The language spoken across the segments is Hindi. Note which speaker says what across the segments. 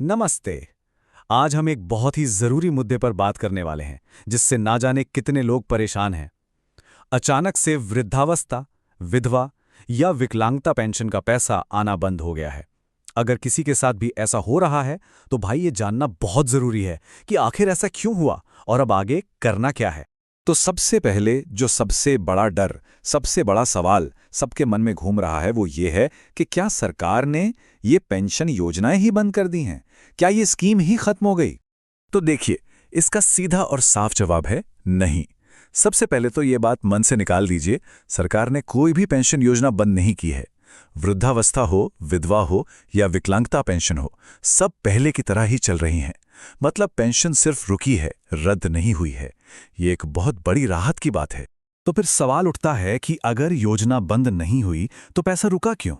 Speaker 1: नमस्ते। आज हम एक बहुत ही जरूरी मुद्दे पर बात करने वाले हैं, जिससे ना जाने कितने लोग परेशान हैं। अचानक से वृद्धावस्था, विधवा या विकलांगता पेंशन का पैसा आना बंद हो गया है। अगर किसी के साथ भी ऐसा हो रहा है, तो भाई ये जानना बहुत जरूरी है कि आखिर ऐसा क्यों हुआ और अब आगे करना क्या है।
Speaker 2: तो सबसे पहले जो सबसे बड़ा डर, सबसे बड़ा सवाल सबके मन में घूम रहा है वो ये है कि क्या सरकार ने ये पेंशन योजनाएं ही बंद कर दी हैं? क्या ये स्कीम ही खत्म हो गई? तो देखिए, इसका सीधा और साफ जवाब है नहीं। सबसे पहले तो ये बात मन से निकाल दीजिए, सरकार ने कोई भी पेंशन योजना बंद नहीं की है। वृद्धावस्था हो, विधवा हो या विकलांगता पेंशन हो, सब पहले की तरह ही चल रही हैं। मतलब पेंशन सिर्फ रुकी है, रद्द नहीं हुई है। ये एक बहुत बड़ी राहत की बात है।
Speaker 1: तो फिर सवाल उठता है कि अगर योजना बंद नहीं हुई तो पैसा रुका क्यों?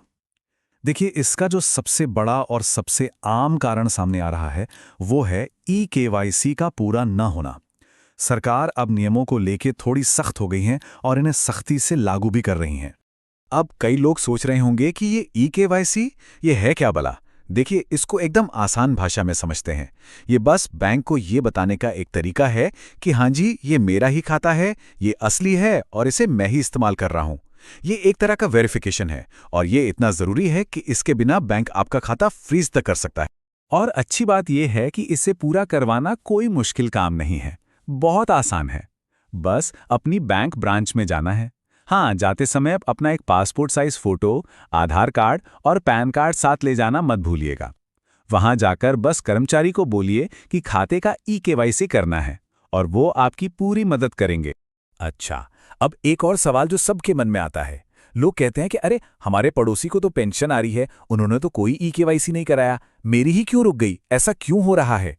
Speaker 1: देखिए, इसका जो सबसे बड़ा और सबसे आम कारण सामने आ रहा है, वो है ई-केवाईसी का पूरा न होना। सरकार अब नियमों को लेके थोड़ी सख्त हो गई हैं और इन्हें सख्ती से लागू भी कर रही हैं।
Speaker 2: अब कई लोग सोच रहे होंगे कि ये ई-केवाईसी ये है क्या भला? देखिए, इसको एकदम आसान भाषा में समझते हैं। ये बस बैंक को ये बताने का एक तरीका है कि हाँ जी, ये मेरा ही खाता है, ये असली है और इसे मैं ही इस्तेमाल कर रहा हूँ। ये एक तरह का वेरिफिकेशन है और ये इतना ज़रूरी है कि इसके बिना बैंक आपका खाता फ्रीज तक कर सकता है।
Speaker 1: और अच्छी बात यह है कि इसे पूरा करवाना कोई मुश्किल काम नहीं है, बहुत आसान है। बस अपनी बैंक ब्रांच में जाना है। हाँ, जाते समय अपना एक पासपोर्ट साइज फोटो, आधार कार्ड और पैन कार्ड साथ ले जाना मत भूलिएगा। वहां जाकर बस कर्मचारी को बोलिए कि खाते का ई-केवाईसी करना है और वो आपकी पूरी मदद करेंगे।
Speaker 2: अच्छा, अब एक और सवाल जो सबके मन में आता है। लोग कहते हैं कि अरे, हमारे पड़ोसी को तो पेंशन आ रही है, उन्होंने तो कोई ई-केवाईसी नहीं कराया, मेरी ही क्यों रुक गई? ऐसा क्यों हो रहा है?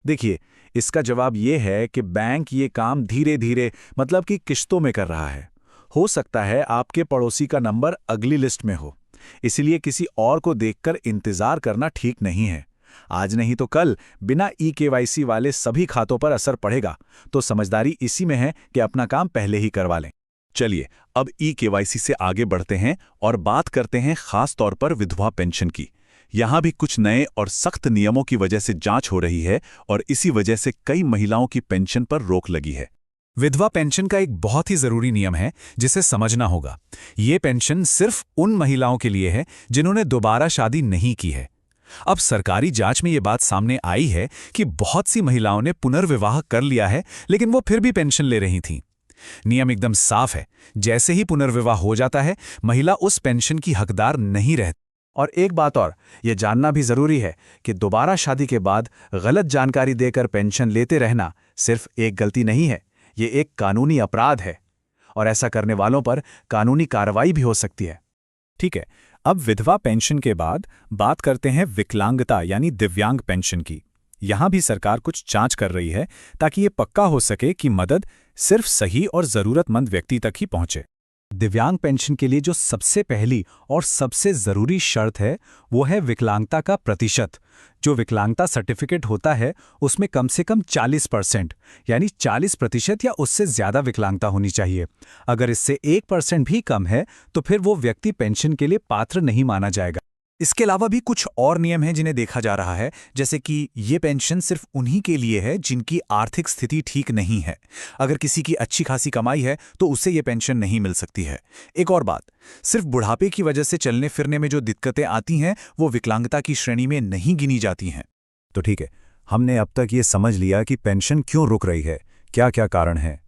Speaker 2: देखिए, इसका जवाब ये है कि बैंक ये काम धीरे धीरे, मतलब कि किश्तों में कर रहा है। हो सकता है आपके पड़ोसी का नंबर अगली लिस्ट में हो, इसलिए किसी और को देखकर इंतजार करना ठीक नहीं है। आज नहीं तो कल बिना ई-केवाईसी वाले सभी खातों पर असर पड़ेगा। तो समझदारी इसी में है कि अपना काम पहले ही करवा लें। चलिए, अब ई-केवाईसी से आगे बढ़ते हैं और बात करते हैं खास तौर पर विधवा पेंशन की। यहां भी कुछ नए और सख्त नियमों की वजह से जांच हो रही है और इसी वजह से कई महिलाओं की पेंशन पर रोक लगी है।
Speaker 1: विधवा पेंशन का एक बहुत ही जरूरी नियम है जिसे समझना होगा। ये पेंशन सिर्फ उन महिलाओं के लिए है जिन्होंने दोबारा शादी नहीं की है। अब सरकारी जांच में ये बात सामने आई है कि बहुत सी महिलाओं ने पुनर्विवाह कर लिया है, लेकिन वो फिर भी पेंशन ले रही थीं। नियम एकदम साफ है, जैसे ही पुनर्विवाह हो जाता है, महिला उस पेंशन की हकदार नहीं रहती। और एक बात और, ये जानना भी जरूरी है कि दोबारा शादी के बाद गलत जानकारी देकर पेंशन लेते रहना सिर्फ एक गलती नहीं है, ये एक कानूनी अपराध है और ऐसा करने वालों पर कानूनी कार्रवाई भी हो सकती है। ठीक है, अब विधवा पेंशन के बाद बात करते हैं विकलांगता यानी दिव्यांग पेंशन की। यहां भी सरकार कुछ जांच कर रही है ताकि ये पक्का हो सके कि मदद सिर्फ सही और जरूरतमंद व्यक्ति तक ही पहुंचे। दिव्यांग पेंशन के लिए जो सबसे पहली और सबसे जरूरी शर्त है, वो है विकलांगता का प्रतिशत। जो विकलांगता सर्टिफिकेट होता है, उसमें कम से कम 40% यानी 40% या उससे ज्यादा विकलांगता होनी चाहिए। अगर इससे 1% भी कम है, तो फिर वो व्यक्ति पेंशन के लिए पात्र नहीं माना जाएगा। इसके अलावा भी कुछ और नियम हैं जिन्हें देखा जा रहा है, जैसे कि ये पेंशन सिर्फ उन्हीं के लिए है जिनकी आर्थिक स्थिति ठीक नहीं है। अगर किसी की अच्छी खासी कमाई है तो उसे ये पेंशन नहीं मिल सकती है। एक और बात, सिर्फ बुढ़ापे की वजह से चलने फिरने में जो दिक्कतें आती हैं, वो विकलांगता की श्रेणी में नहीं गिनी जाती हैं।
Speaker 2: तो ठीक है, हमने अब तक ये समझ लिया कि पेंशन क्यों रुक रही है, क्या क्या कारण हैं।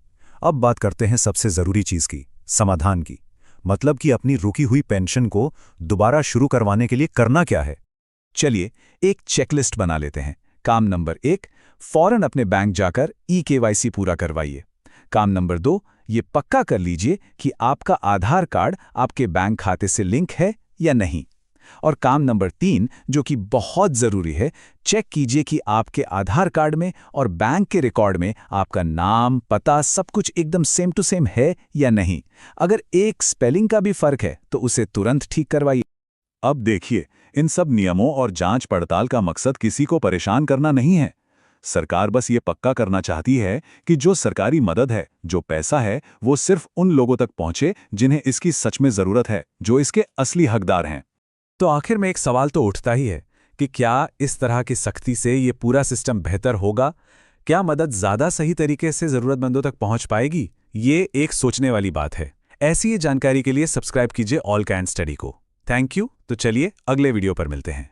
Speaker 2: अब बात करते हैं सबसे जरूरी चीज की, समाधान की। मतलब कि अपनी रुकी हुई पेंशन को दोबारा शुरू करवाने के लिए करना क्या है। चलिए एक चेकलिस्ट बना लेते हैं। काम नंबर 1, फौरन अपने बैंक जाकर ई-केवाईसी पूरा करवाइए। काम नंबर 2, ये पक्का कर लीजिए कि आपका आधार कार्ड आपके बैंक खाते से लिंक है या नहीं। और काम नंबर 3, जो कि बहुत ज़रूरी है, चेक कीजिए कि आपके आधार कार्ड में और बैंक के रिकॉर्ड में आपका नाम, पता सब कुछ एकदम सेम टू सेम है या नहीं। अगर एक स्पेलिंग का भी फर्क है तो उसे तुरंत ठीक करवाइए। अब देखिए, इन सब नियमों और जांच पड़ताल का मकसद किसी को परेशान करना नहीं है। सरकार बस ये पक्का करना चाहती है कि जो सरकारी मदद है, जो पैसा है, वो सिर्फ उन लोगों तक पहुंचे जिन्हें इसकी सच में जरूरत है, जो इसके असली हकदार हैं।
Speaker 1: तो आखिर में एक सवाल तो उठता ही है कि क्या इस तरह की सख्ती से ये पूरा सिस्टम बेहतर होगा, क्या मदद ज़्यादा सही तरीके से ज़रूरतमंदों तक पहुंच पाएगी। ये एक सोचने वाली बात है। ऐसी ही जानकारी के लिए सब्सक्राइब कीजिए ऑल कैन स्टडी को। Thank you. तो चलिए अगले वीडियो पर मिलते हैं।